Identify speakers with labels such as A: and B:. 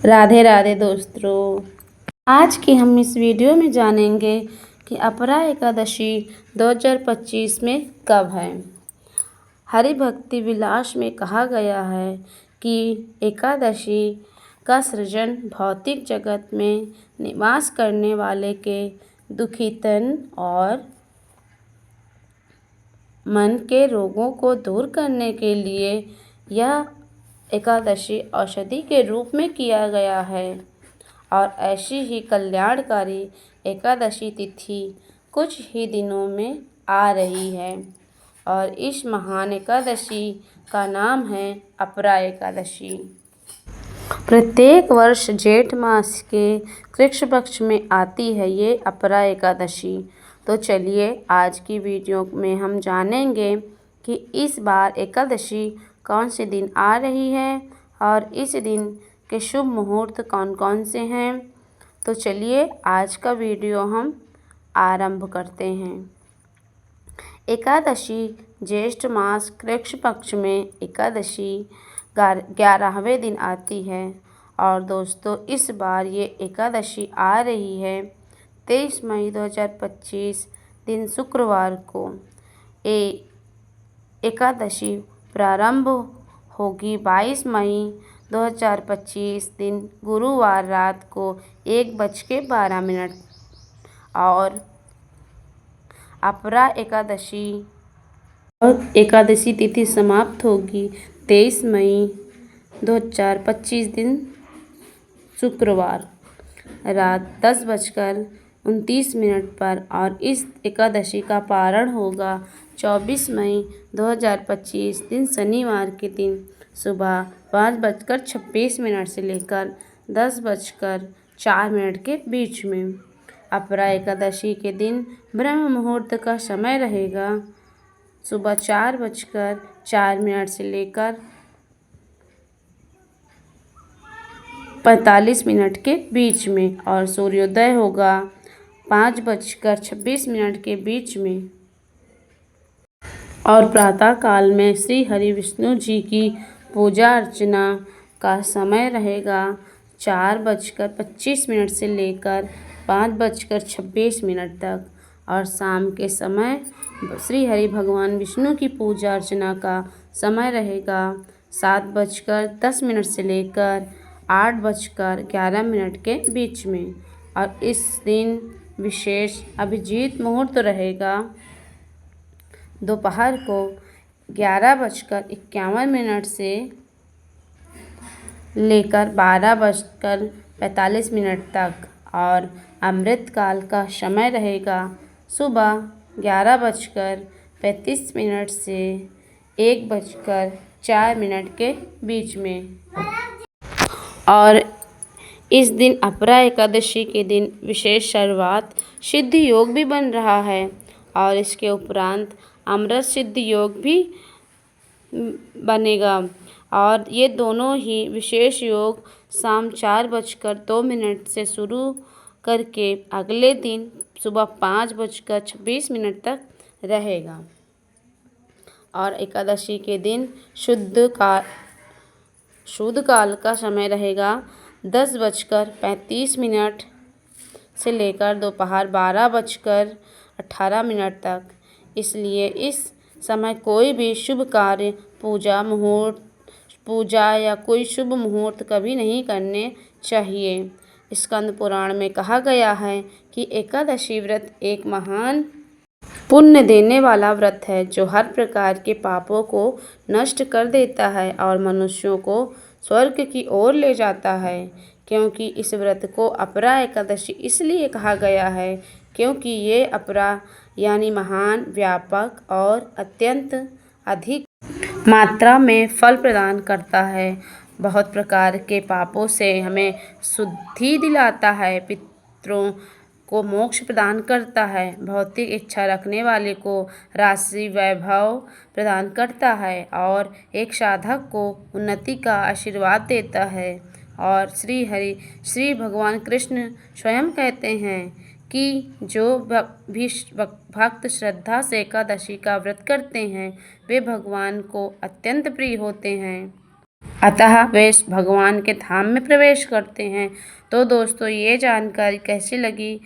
A: राधे राधे दोस्तों। आज की हम इस वीडियो में जानेंगे कि अपरा एकादशी 2025 में कब है। हरि भक्ति विलास में कहा गया है कि एकादशी का सृजन भौतिक जगत में निवास करने वाले के दुखी तन और मन के रोगों को दूर करने के लिए यह एकादशी औषधि के रूप में किया गया है और ऐसी ही कल्याणकारी एकादशी तिथि कुछ ही दिनों में आ रही है और इस महान एकादशी का नाम है अपरा एकादशी। प्रत्येक वर्ष जेठ मास के कृष्ण पक्ष में आती है ये अपरा एकादशी। तो चलिए आज की वीडियो में हम जानेंगे कि इस बार एकादशी कौन से दिन आ रही है और इस दिन के शुभ मुहूर्त कौन कौन से हैं। तो चलिए आज का वीडियो हम आरंभ करते हैं। एकादशी ज्येष्ठ मास कृष्ण पक्ष में एकादशी 11वें दिन आती है और दोस्तों इस बार ये एकादशी आ रही है 23 मई 2025 दिन शुक्रवार को। एकादशी प्रारंभ होगी 22 मई 2025 दिन गुरुवार रात को 1:12 और अपरा एकादशी तिथि समाप्त होगी 23 मई 2025 दिन शुक्रवार रात 10:29 पर और इस एकादशी का पारण होगा 24 मई 2025 दिन शनिवार के दिन सुबह 5:26 से लेकर 10:04 के बीच में। अपरा एकादशी के दिन ब्रह्म मुहूर्त का समय रहेगा सुबह 4:04 से लेकर 45 के बीच में और सूर्योदय होगा 5:26 के बीच में और प्रातः काल में श्री हरि विष्णु जी की पूजा अर्चना का समय रहेगा 4:25 से लेकर 5:26 तक और शाम के समय श्री हरि भगवान विष्णु की पूजा अर्चना का समय रहेगा 7:10 से लेकर 8:11 के बीच में और इस दिन विशेष अभिजीत मुहूर्त रहेगा दोपहर को 11:51 से लेकर 12:45 तक और अमृत काल का समय रहेगा सुबह 11:35 से 1:04 के बीच में। और इस दिन अपरा एकादशी के दिन विशेष शुरुआत सिद्ध योग भी बन रहा है और इसके उपरांत अमृत सिद्ध योग भी बनेगा और ये दोनों ही विशेष योग शाम 4:02 से शुरू करके अगले दिन सुबह 5:26 तक रहेगा और एकादशी के दिन शुद्ध काल का समय रहेगा 10:35 से लेकर दोपहर 12:18 तक। इसलिए इस समय कोई भी शुभ कार्य पूजा या कोई शुभ मुहूर्त कभी नहीं करने चाहिए। स्कंद पुराण में कहा गया है कि एकादशी व्रत एक महान पुण्य देने वाला व्रत है जो हर प्रकार के पापों को नष्ट कर देता है और मनुष्यों को स्वर्ग की ओर ले जाता है। क्योंकि इस व्रत को अपरा एकादशी इसलिए कहा गया है क्योंकि ये अपरा यानी महान, व्यापक और अत्यंत अधिक मात्रा में फल प्रदान करता है। बहुत प्रकार के पापों से हमें शुद्धि दिलाता है, पितरों को मोक्ष प्रदान करता है, भौतिक इच्छा रखने वाले को राशि वैभव प्रदान करता है और एक साधक को उन्नति का आशीर्वाद देता है। और श्री भगवान कृष्ण स्वयं कहते हैं कि जो भी भक्त श्रद्धा से एकादशी का व्रत करते हैं वे भगवान को अत्यंत प्रिय होते हैं। अतः वे भगवान के धाम में प्रवेश करते हैं। तो दोस्तों ये जानकारी कैसी लगी